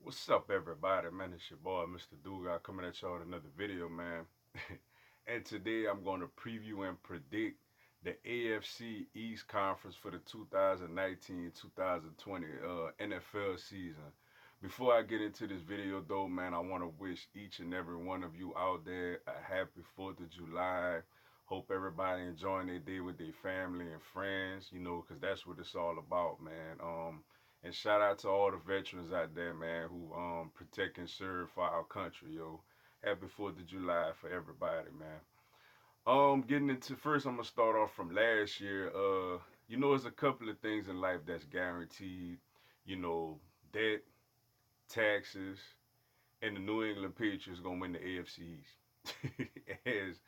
What's up, everybody? Man, it's your boy, Mr. Duga, coming at y'all with another video, man. And today I'm going to preview and predict the AFC East Conference for the 2019-2020 NFL season. Before I get into this video, though, man, I want to wish each and every one of you out there a happy 4th of July. Hope everybody enjoying their day with their family and friends, because that's what it's all about, man. And shout out to all the veterans out there, man, who protect and serve for our country, yo. Happy 4th of July for everybody, man. Getting into first, I'm gonna start off from last year. There's a couple of things in life that's guaranteed. You know, debt, taxes, and the New England Patriots gonna win the AFC East. As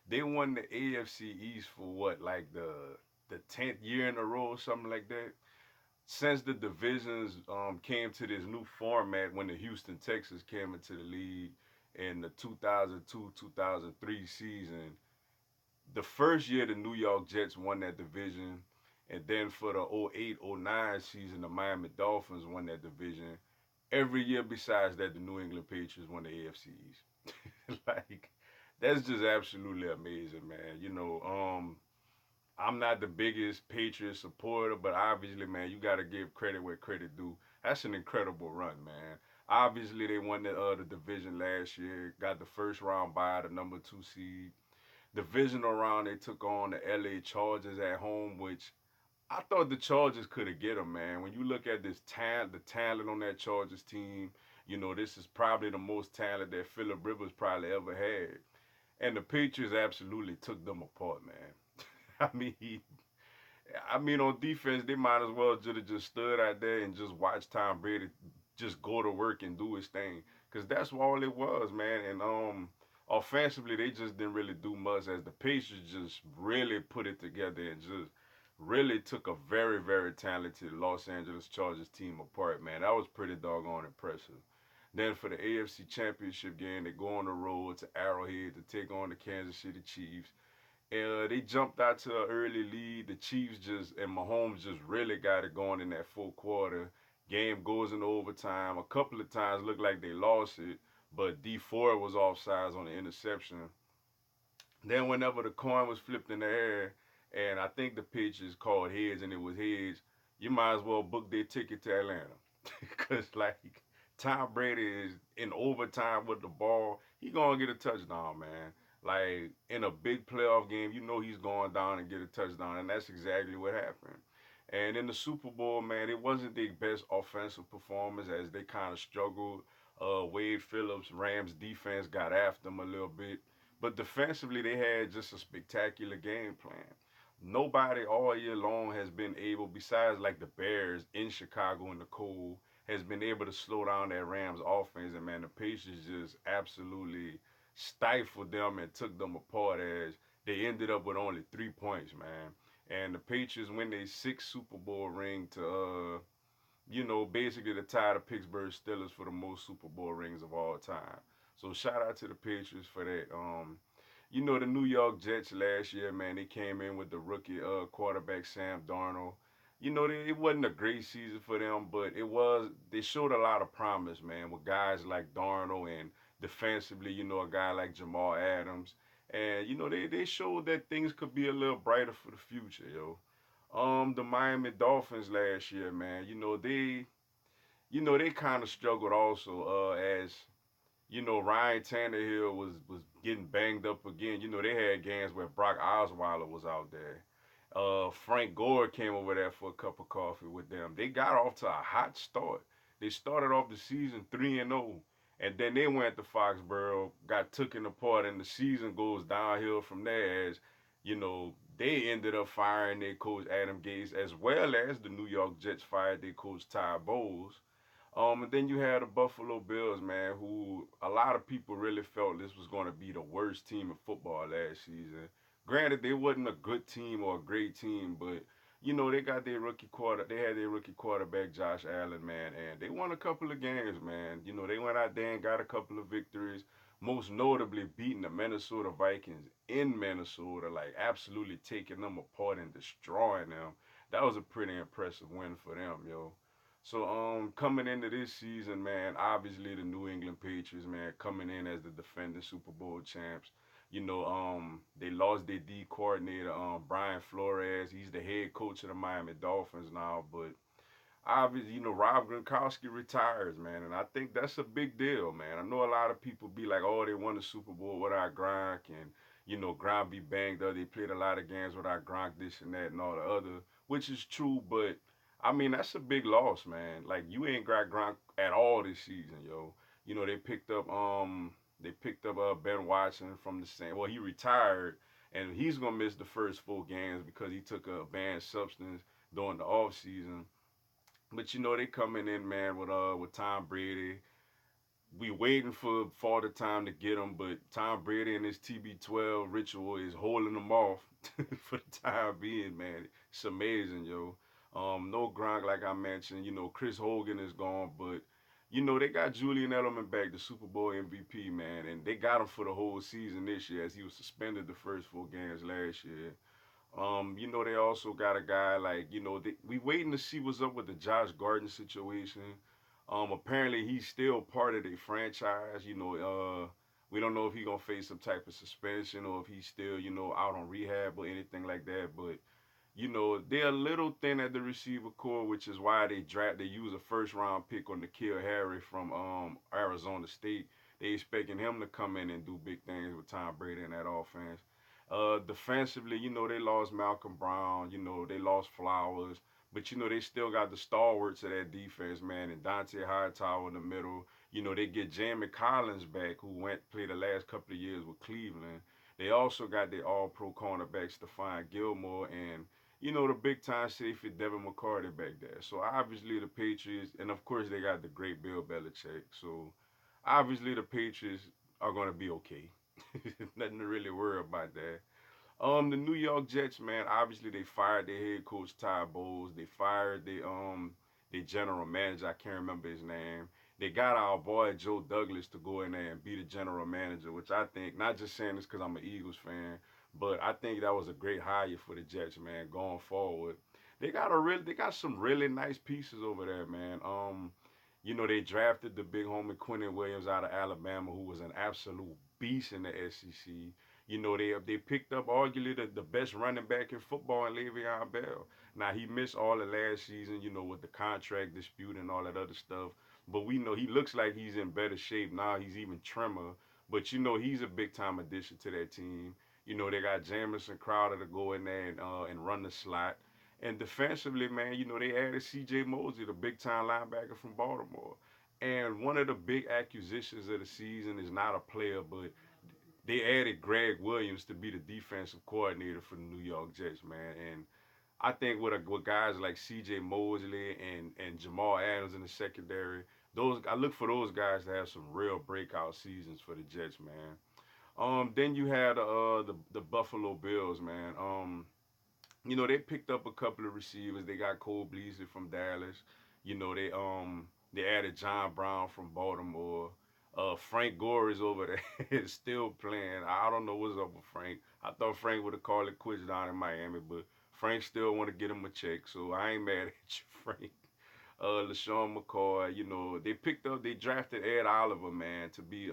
they won the AFC East for what, like the 10th year in a row, or something like that. Since the divisions came to this new format when the Houston Texans came into the league in the 2002-2003 season, the first year the New York Jets won that division, and then for the 08-09 season the Miami Dolphins won that division. Every year besides that, the New England Patriots won the AFC East. Like, that's just absolutely amazing, man. I'm not the biggest Patriots supporter, but obviously, man, you got to give credit where credit due. That's an incredible run, man. Obviously, they won the division last year, got the first round bye, the number 2 seed. Divisional round, they took on the LA Chargers at home, which I thought the Chargers could have get them, man. When you look at this talent, the talent on that Chargers team, this is probably the most talent that Phillip Rivers probably ever had. And the Patriots absolutely took them apart, man. I mean, on defense, they might as well just stood out there and just watch Tom Brady just go to work and do his thing, cause that's all it was, man. And offensively, they just didn't really do much, as the Pacers just really put it together and just really took a very, very talented Los Angeles Chargers team apart, man. That was pretty doggone impressive. Then for the AFC Championship game, they go on the road to Arrowhead to take on the Kansas City Chiefs. They jumped out to an early lead. The Chiefs and Mahomes just really got it going in that fourth quarter. Game goes into overtime. A couple of times looked like they lost it, but D Ford was offsides on the interception. Then whenever the coin was flipped in the air, and I think the Patriots called heads and it was heads, you might as well book their ticket to Atlanta. Because, like, Tom Brady is in overtime with the ball. He going to get a touchdown, man. Like, in a big playoff game, he's going down and get a touchdown. And that's exactly what happened. And in the Super Bowl, man, it wasn't their best offensive performance, as they kind of struggled. Wade Phillips, Rams defense got after them a little bit. But defensively, they had just a spectacular game plan. Nobody all year long has been able, besides like the Bears in Chicago in the cold, has been able to slow down that Rams offense. And man, the Patriots just absolutely stifled them and took them apart, as they ended up with only 3 points, man. And the Patriots win their sixth Super Bowl ring to, basically to tie the Pittsburgh Steelers for the most Super Bowl rings of all time. So shout out to the Patriots for that. The New York Jets last year, man, they came in with the rookie quarterback Sam Darnold. It wasn't a great season for them, but they showed a lot of promise, man, with guys like Darnold, and defensively, a guy like Jamal Adams. And, they showed that things could be a little brighter for the future, yo. The Miami Dolphins last year, man, they kind of struggled also, as Ryan Tannehill was getting banged up again. They had games where Brock Osweiler was out there. Frank Gore came over there for a cup of coffee with them. They got off to a hot start. They started off the season 3-0, and then they went to Foxborough, got taken apart, and the season goes downhill from there. As they ended up firing their coach Adam Gase, as well as the New York Jets fired their coach Ty Bowles. And then you had the Buffalo Bills, man, who a lot of people really felt this was going to be the worst team in football last season. Granted, they wasn't a good team or a great team, but they had their rookie quarterback Josh Allen, man, and they won a couple of games, man. They went out there and got a couple of victories, most notably beating the Minnesota Vikings in Minnesota, like absolutely taking them apart and destroying them. That was a pretty impressive win for them, yo. So coming into this season, man, obviously the New England Patriots, man, coming in as the defending Super Bowl champs. They lost their D coordinator, Brian Flores. He's the head coach of the Miami Dolphins now, but obviously, Rob Gronkowski retires, man, and I think that's a big deal, man. I know a lot of people be like, oh, they won the Super Bowl without Gronk, and Gronk be banged up. They played a lot of games without Gronk, this and that, and all the other, which is true, but I mean that's a big loss, man. Like you ain't got Gronk at all this season, yo. They picked up Ben Watson from the same. Well, he retired, and he's gonna miss the first 4 games because he took a banned substance during the off season. But they coming in, man, with Tom Brady. We waiting for the time to get him, but Tom Brady and his TB12 ritual is holding them off for the time being, man. It's amazing, yo. No Gronk, like I mentioned. Chris Hogan is gone, but they got Julian Edelman back, the Super Bowl MVP, man, and they got him for the whole season this year, as he was suspended the first 4 games last year. They also got a guy like, we waiting to see what's up with the Josh Gordon situation. Apparently he's still part of the franchise. We don't know if he gonna face some type of suspension or if he's still, out on rehab or anything like that. But they're a little thin at the receiver core, which is why they use a first round pick on N'Keal Harry from Arizona State. They expecting him to come in and do big things with Tom Brady in that offense. Defensively, they lost Malcolm Brown, they lost Flowers, but they still got the stalwarts of that defense, man, and Dante Hightower in the middle. They get Jamie Collins back, who went play the last couple of years with Cleveland. They also got their all-pro cornerbacks, Stephon Gilmore, and the big time safety Devin McCarty back there. So obviously the Patriots, and of course they got the great Bill Belichick. So obviously the Patriots are gonna be okay. Nothing to really worry about there. The New York Jets, man, obviously they fired their head coach Ty Bowles. They fired their general manager. I can't remember his name. They got our boy Joe Douglas to go in there and be the general manager, which I think, not just saying this because I'm an Eagles fan, but I think that was a great hire for the Jets, man, going forward. They got some really nice pieces over there, man. They drafted the big homie Quentin Williams out of Alabama, who was an absolute beast in the SEC. They picked up arguably the best running back in football in Le'Veon Bell. Now he missed all the last season, with the contract dispute and all that other stuff. But we know he looks like he's in better shape now. He's even trimmer. But he's a big time addition to that team. They got Jamison Crowder to go in there and run the slot. And defensively, man, they added C.J. Mosley, the big time linebacker from Baltimore. And one of the big acquisitions of the season is not a player, but they added Greg Williams to be the defensive coordinator for the New York Jets, man. And I think with guys like C.J. Mosley and Jamal Adams in the secondary, I look for those guys to have some real breakout seasons for the Jets, man. Then you had the Buffalo Bills, man. They picked up a couple of receivers. They got Cole Beasley from Dallas. They added John Brown from Baltimore. Frank Gore is over there still playing. I don't know what's up with Frank. I thought Frank would have called it quits down in Miami, but Frank still want to get him a check, so I ain't mad at you, Frank. LaShawn McCoy, they drafted Ed Oliver, man, to be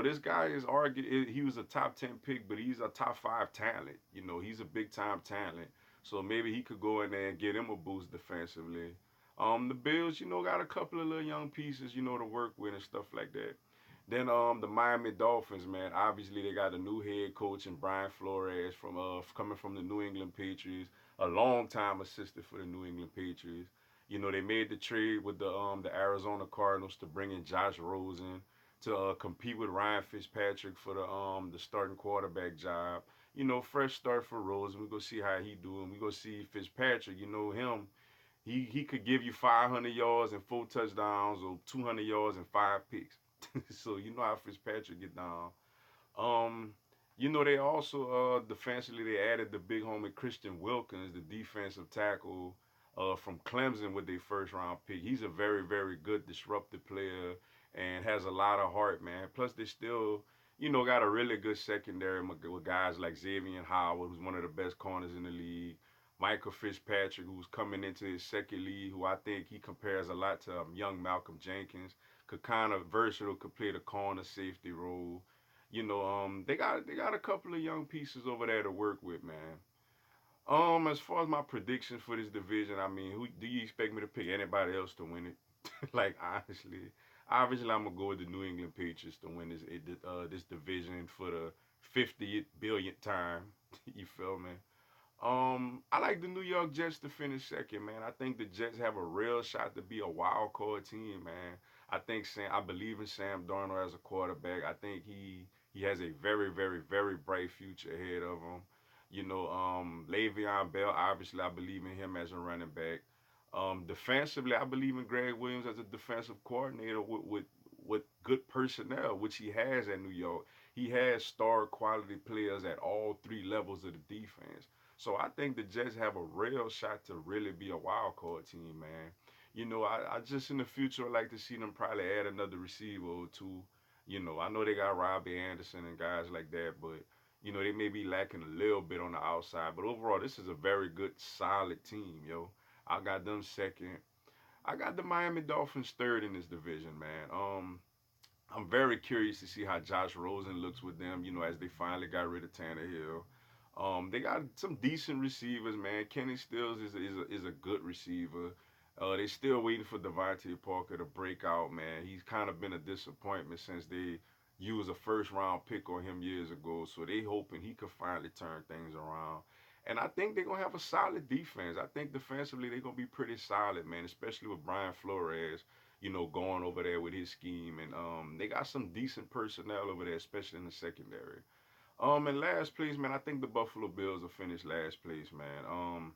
this guy is argued he was a top 10 pick, but he's a top 5 talent. He's a big time talent. So maybe he could go in there and get him a boost defensively. The Bills, got a couple of little young pieces, to work with and stuff like that. Then the Miami Dolphins, man. Obviously they got a new head coach in Brian Flores from coming from the New England Patriots, a long time assistant for the New England Patriots. They made the trade with the Arizona Cardinals to bring in Josh Rosen to compete with Ryan Fitzpatrick for the starting quarterback job. Fresh start for Rosen. We go see how he doing. We go see Fitzpatrick. Him. He could give you 500 yards and 4 touchdowns or 200 yards and 5 picks. So you know how Fitzpatrick get down. Um, they also defensively they added the big homie Christian Wilkins, the defensive tackle from Clemson with their first round pick. He's a very very good disruptive player and has a lot of heart, man. Plus they still got a really good secondary with guys like Xavier Howard, who's one of the best corners in the league. Michael Fitzpatrick, who's coming into his second league, who I think he compares a lot to young Malcolm Jenkins. Could kind of versatile, could play the corner safety role. They got a couple of young pieces over there to work with, man. As far as my predictions for this division, I mean, who do you expect me to pick anybody else to win it? Like honestly, obviously I'm gonna go with the New England Patriots to win this division for the 50th billionth time. You feel me? I like the New York Jets to finish second, man. I think the Jets have a real shot to be a wild card team, man. I believe in Sam Darnold as a quarterback. I think he has a very, very, very bright future ahead of him. Le'Veon Bell, obviously, I believe in him as a running back. Defensively, I believe in Greg Williams as a defensive coordinator with good personnel, which he has at New York. He has star quality players at all three levels of the defense. So I think the Jets have a real shot to really be a wild card team, man. I just in the future would like to see them probably add another receiver or two. I know they got Robbie Anderson and guys like that, but they may be lacking a little bit on the outside. But overall, this is a very good, solid team, yo. I got them second. I got the Miami Dolphins third in this division, man. I'm very curious to see how Josh Rosen looks with them, as they finally got rid of Tannehill. They got some decent receivers, man. Kenny Stills is a good receiver. They still waiting for Devontae Parker to break out, man. He's kind of been a disappointment since they used a first round pick on him years ago. So they hoping he could finally turn things around. And I think they're gonna have a solid defense. I think defensively they're gonna be pretty solid, man, especially with Brian Flores, going over there with his scheme. And they got some decent personnel over there, especially in the secondary. In last place, man, I think the Buffalo Bills will finish last place, man.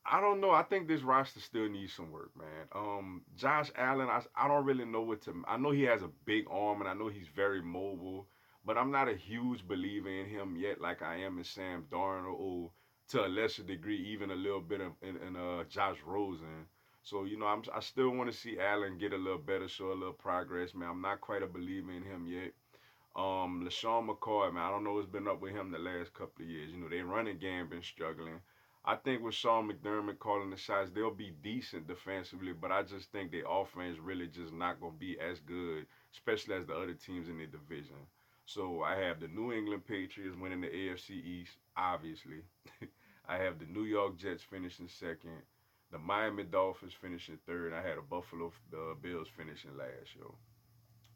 I don't know. I think this roster still needs some work, man. Josh Allen, I don't really know what to. I know he has a big arm and I know he's very mobile, but I'm not a huge believer in him yet, like I am in Sam Darnold or to a lesser degree, even a little bit of in Josh Rosen. So I still want to see Allen get a little better, show a little progress, man. I'm not quite a believer in him yet. LaShawn McCoy, man, I don't know what's been up with him the last couple of years. They running game been struggling. I think with Sean McDermott calling the shots, they'll be decent defensively, but I just think their offense really just not gonna be as good, especially as the other teams in the division. So I have the New England Patriots winning the AFC East, obviously. I have the New York Jets finishing second, the Miami Dolphins finishing third. I had the Buffalo Bills finishing last, yo.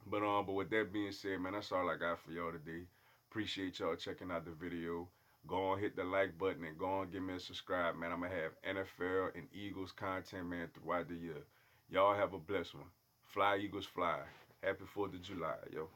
But with that being said, man, that's all I got for y'all today. Appreciate y'all checking out the video. Go on, hit the like button and go on, give me a subscribe, man. I'm gonna have NFL and Eagles content, man, throughout the year. Y'all have a blessed one. Fly Eagles fly. Happy 4th of July, yo.